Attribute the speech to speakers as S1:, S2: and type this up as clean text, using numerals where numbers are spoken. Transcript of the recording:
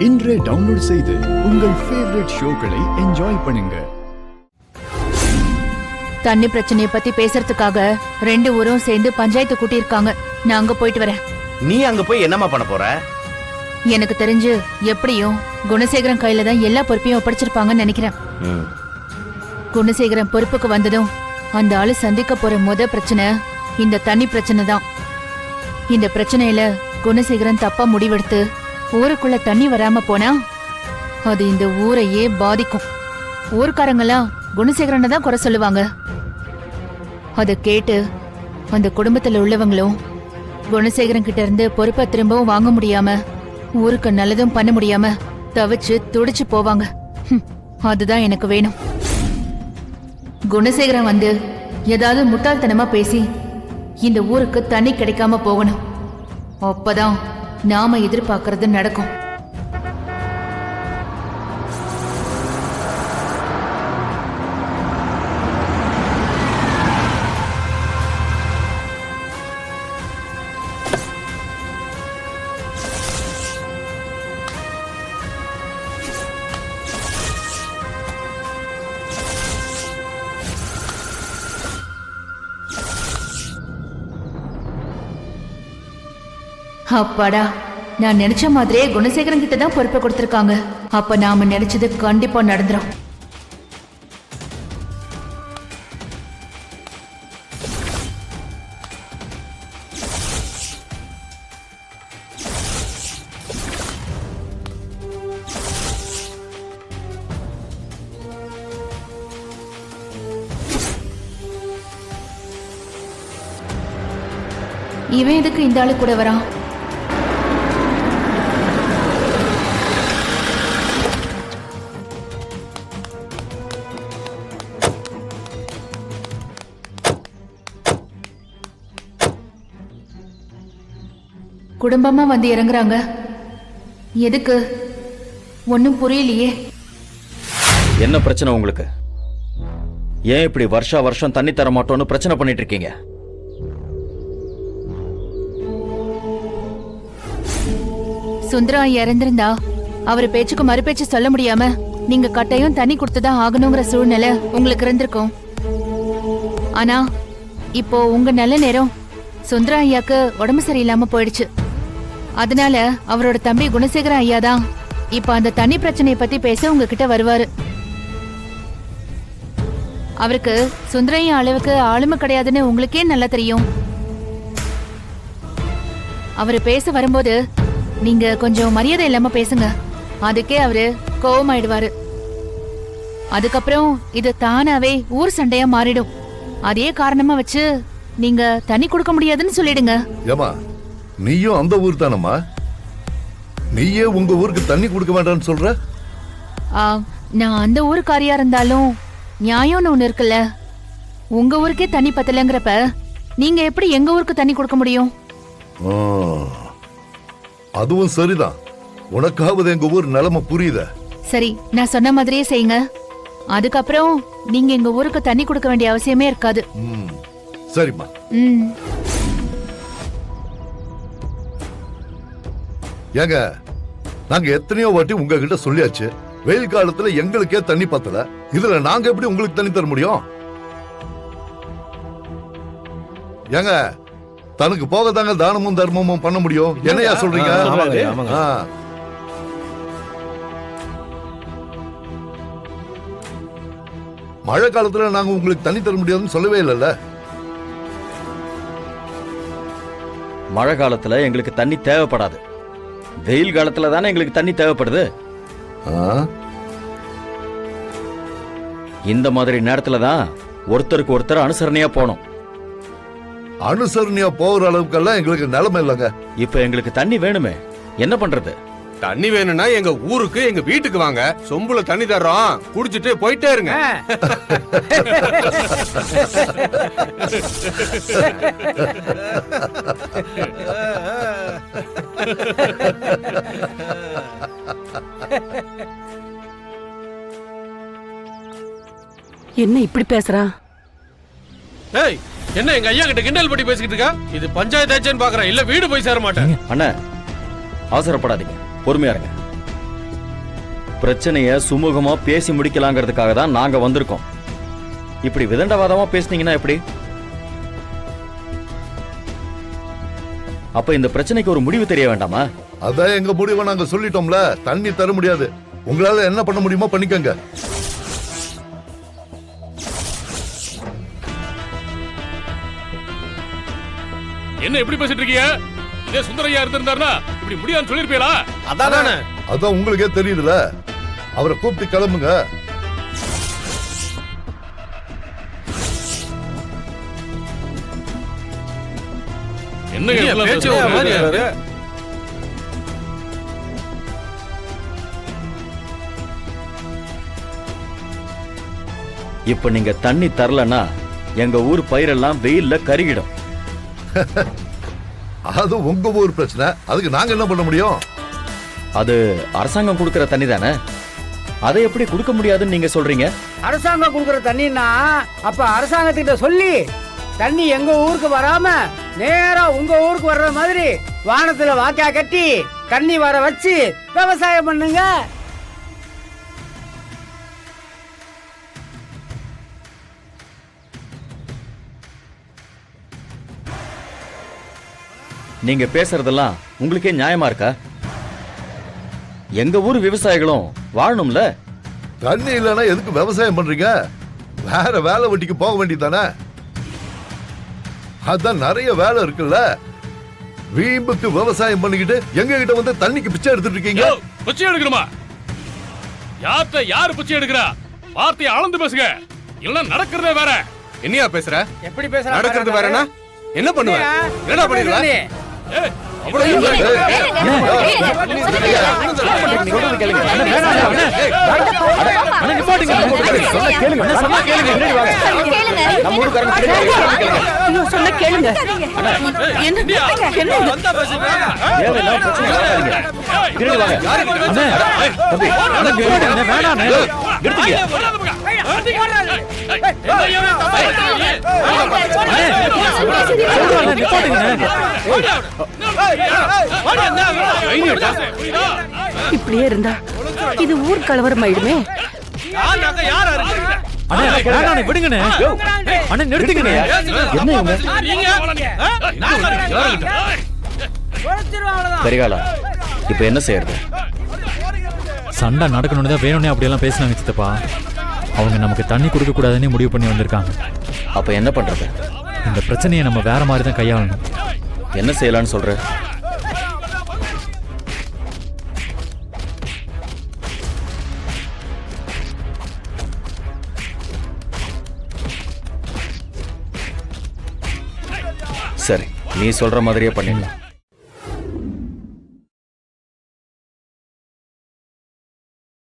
S1: இன்றே டவுன்லோட் செய்து உங்கள் ஃபேவரட் ஷோக்களை என்ஜாய் பண்ணுங்க.
S2: தண்ணி பிரச்சனையை பத்தி பேசுறதுக்காக 2 ஊரும் சேர்ந்து பஞ்சாயத்து கூட்டியிருக்காங்க. நான் அங்க போயிட்டு வரேன்.
S3: நீ அங்க போய் என்னமா பண்ண போற?
S2: எனக்கு தெரிஞ்சு எப்படியும் குணசேகரன் கையில தான் எல்லா பொறுப்பையும் ஒப்படைச்சிருப்பாங்கன்னு நினைக்கிறேன். குணசேகரன் பொறுப்புக்கு வந்ததும் அந்த ஆளு சந்திக்க போற பிரச்சனை இந்த தண்ணி பிரச்சனை தான். இந்த பிரச்சனையில குணசேகரன் தப்பா முடிவெடுத்து ஊருக்குள்ள தண்ணி வராம போனா அது இந்த ஊரையே பாதிக்கும். ஊர்க்காரங்கெல்லாம் குணசேகரனை தான் குறை சொல்லுவாங்க. அதை கேட்டு அந்த குடும்பத்துல உள்ளவங்களும் குணசேகரன் கிட்ட இருந்து பொறுப்பை திரும்பவும் வாங்க முடியாம ஊருக்கு நல்லதும் பண்ண முடியாம தவிச்சு துடிச்சு போவாங்க. அதுதான் எனக்கு வேணும். குணசேகரன் வந்து ஏதாவது முட்டாள்தனமா பேசி இந்த ஊருக்கு தண்ணி கிடைக்காம போகணும். அப்பதான் நாம எதிர்பார்க்கறது நடக்கும். அப்பாடா, நான் நினைச்ச மாதிரியே குணசேகரன் கிட்ட தான் பொறுப்பை கொடுத்திருக்காங்க. அப்ப நாம நினைச்சது கண்டிப்பா நடந்துரும். இவன் எதுக்கு இந்த ஆளு கூட வரான்? குடும்பமா வந்து இறங்குறாங்க. எதுக்கு? ஒன்னும் புரியலையே.
S3: என்ன பிரச்சனை உங்களுக்கு? ஏன் இப்படி வருஷம் தண்ணி தர மாட்டோம்னு பிரச்சனை பண்ணிட்டு இருக்கீங்க?
S2: சுந்தரா இறந்திருந்தா அவரு பேச்சுக்கு மறுபேச்சு சொல்ல முடியாம நீங்க கட்டாயம் தண்ணி கொடுத்துதான் ஆகணுங்கிற சூழ்நிலை உங்களுக்கு இருந்திருக்கும். ஆனா இப்போ உங்க நல்ல நேரம் சுந்தரா ஐயாக்கு உடம்பு சரியில்லாம போயிடுச்சு. அதனால அவரோட தம்பி குணசேகர ஐயா தான் இப்ப அந்த தண்ணி பிரச்சனையை பத்தி பேச உங்ககிட்ட வருவாரு. அவருக்கு சுந்தரையா அளவுக்கு ஆளுமை கிடையாதுன்னு உங்களுக்கே நல்லா தெரியும். அவரு பேச வரும்போது நீங்க கொஞ்சம் மரியாதை இல்லாம பேசுங்க. அதுக்கே அவரு கோவமாயிடுவாரு. அதுக்கப்புறம் இது தானாவே ஊர் சண்டையா மாறிடும். அதே காரணமா வச்சு நீங்க தண்ணி கொடுக்க முடியாதுன்னு சொல்லிடுங்க.
S4: நீயும் அந்த ஊர் தானம்மா? நீயே உங்க ஊருக்கு தண்ணி கொடுக்க வேண்டாம்னு சொல்ற?
S2: நான் அந்த ஊருக்காரியா இருந்தாலும் நியாயம்னு ஒண்ணு இருக்குல்ல. உங்க ஊருக்கே தண்ணி பத்தலங்கிறப்ப நீங்க எப்படி எங்க ஊருக்கு தண்ணி கொடுக்க முடியும்?
S4: அதுவும் சரிதான். உனக்காவது எங்க ஊர் நிலைமை புரியுத.
S2: சரி, நான் சொன்ன மாதிரியே செய்யுங்க. அதுக்கப்புறம் நீங்க எங்க ஊருக்கு தண்ணி கொடுக்க வேண்டிய அவசியமே இருக்காது.
S4: சரிம்மா. ஏங்க, நாங்க எத்தனையோ வாட்டி உங்ககிட்ட சொல்லியாச்சு, வெயில் காலத்துல எங்களுக்கே தண்ணி பத்தல, இதுல நாங்க எப்படி உங்களுக்கு தண்ணி தர முடியும்? ஏங்க, தனக்கு போக தாங்க தானமும் தர்மமும் பண்ண முடியும். என்னையா சொல்றீங்க? மழை காலத்துல நாங்க உங்களுக்கு தண்ணி தர முடியாதுன்னு சொல்லவே இல்லைல்ல.
S3: மழை காலத்துல எங்களுக்கு தண்ணி தேவைப்படாது. வெயில் காலத்துல தானே எங்களுக்கு தண்ணி தேவைப்படுது. இந்த மாதிரி நேரத்துல தான் ஒருத்தருக்கு ஒருத்தர் அனுசரணையா போனோம்.
S4: அனுசரணையா போகிற அளவுக்கெல்லாம் எங்களுக்கு நிலைமை இல்லைங்க.
S3: இப்ப எங்களுக்கு தண்ணி வேணுமே, என்ன பண்றது?
S5: தண்ணி வேணும்னா எங்க ஊருக்கு எங்க வீட்டுக்கு வாங்க, சொம்புல தண்ணி தர்றோம், குடிச்சிட்டு போயிட்டே இருங்க.
S6: என்ன இப்படி பேசுறா?
S5: ஏய், என்ன எங்க ஐயா கிட்ட கிண்டல் பண்ணி பேசிக்கிட்டு இருக்கா? இது பஞ்சாயத்து ஆச்சுன்னு பாக்குறேன், இல்ல வீடு போய் சேர மாட்டேன்.
S3: அண்ணா, அவசரப்படாதீங்க, பொறுமையா இருங்க. பிரச்சனைய சுமூகமா பேசி முடிக்கலாங்கிறதுக்காக தான் நாங்க வந்திருக்கோம். இப்படி விதண்டவாதமா பேசுனீங்கன்னா எப்படி? அப்ப இந்த பிரச்சனைக்கு ஒரு முடிவு தெரிய வேண்டாமா?
S4: அதான் எங்க முடிவை நாங்க சொல்லிட்டோம்ல, தண்ணி தர முடியாது. உங்களால என்ன பண்ண முடியுமோ பண்ணிக்கங்க.
S7: என்ன எப்படி பேசிட்டு இருக்கீங்க? இதே சுந்தரையா இருந்திருந்தாருன்னா இப்படி முடியாதுன்னு சொல்லிருப்பீங்களா?
S5: அதானே
S4: அதான் உங்களுக்கே தெரியுதுல, அவரை கூப்பிட்டு கிளம்புங்க.
S7: என்னங்க இதெல்லாம்
S5: பேச்சு
S7: பேசுறீங்க?
S5: ஒரு மாதிரியா இருக்கு.
S3: இப்ப நீங்க தண்ணி தரலன்னா எங்க ஊர் பயிரெல்லாம் வெயில்ல கருகிடும்.
S4: அது உங்க ஊர் பிரச்சனை, அதுக்கு நாங்க என்ன பண்ண முடியும்?
S3: அது அரசாங்கம் கொடுக்கிற தண்ணி தானே, அதை எப்படி கொடுக்க முடியாதுன்னு நீங்க சொல்றீங்க?
S8: அரசாங்கம் கொடுக்குற தண்ணின்னா அப்ப அரசாங்கத்திட்ட சொல்லி தண்ணி எங்க ஊருக்கு வராம நேரா உங்க ஊருக்கு வர்ற மாதிரி வானத்துல வாக்கா கட்டி தண்ணி வர வச்சு விவசாயம் பண்ணுங்க.
S3: நீங்க பேசுறதெல்லாம் உங்களுக்கே நியாயமா இருக்கா? எங்க ஊர் விவசாயிகளும் வாழணும்ல.
S4: தண்ணி இல்லைன்னா எதுக்கு விவசாயம் பண்றீங்க? வேற வேலை வெட்டிக்கு போக வேண்டியதானே? அதான் நிறைய வேலை இருக்குல்ல. வீம்புக்கு விவசாயம் பண்ணிக்கிட்டு எங்க கிட்ட வந்து தண்ணிக்கு பிச்சை எடுத்துட்டு இருக்கீங்க.
S7: யோ, பிச்சை எடுக்கணுமா? யார்கிட்ட யாரு பிச்சை எடுக்கிறா? வார்த்தையை அளந்து பேசுங்க, இல்ல நடக்கிறதே வேற.
S5: என்னையா பேசுற?
S8: எப்படி பேசுற?
S5: நடக்கிறது வேறனா என்ன பண்ணுவ? என்ன பண்ணிடுவ?
S7: ஏய்,
S5: அவ்வளவு
S4: ஏய்,
S3: சொல்றது கேளுங்க. அண்ணா, வேணாம், அண்ணா. அண்ணா, நிப்பாட்டுங்க. சொன்னா கேளுங்க. அண்ணா, சொன்னா கேளுங்க. பின்னாடி வாங்க. நம்ம ஊருக்காரங்க பின்னாடி வாங்க.
S6: ஐயோ, சொன்ன கேளுங்க. என்ன
S3: தேவையில்லாம பிரச்சனை வராதீங்க. பின்னாடி வாங்க. அண்ணா, தம்பி, அண்ணா, அண்ணா, வேணாம், அண்ணா. எடுத்துக்க.
S6: இப்படியே இருந்தா இது ஊர் கலவரம் ஆயிடுமே.
S3: விடுங்கண்ணே. அண்ணா, நிறுத்துங்கண்ணே. என்ன இவங்க? கரிகாலா, இப்ப என்ன செய்யறது?
S9: சண்டை நடக்கணும்னு தான் வேணும்னே அப்படியெல்லாம் பேசினாங்க சித்தப்பா. அவங்க நமக்கு தண்ணி கொடுக்க கூடாதுன்னு முடிவு பண்ணி வந்திருக்காங்க.
S3: அப்ப என்ன பண்றது?
S9: இந்த பிரச்சனையை நம்ம வேற மாதிரி தான் கையாளணும்.
S3: என்ன செய்யலாம்னு சொல்ற? சரி, நீ சொல்ற மாதிரியே பண்ணிடலாம்.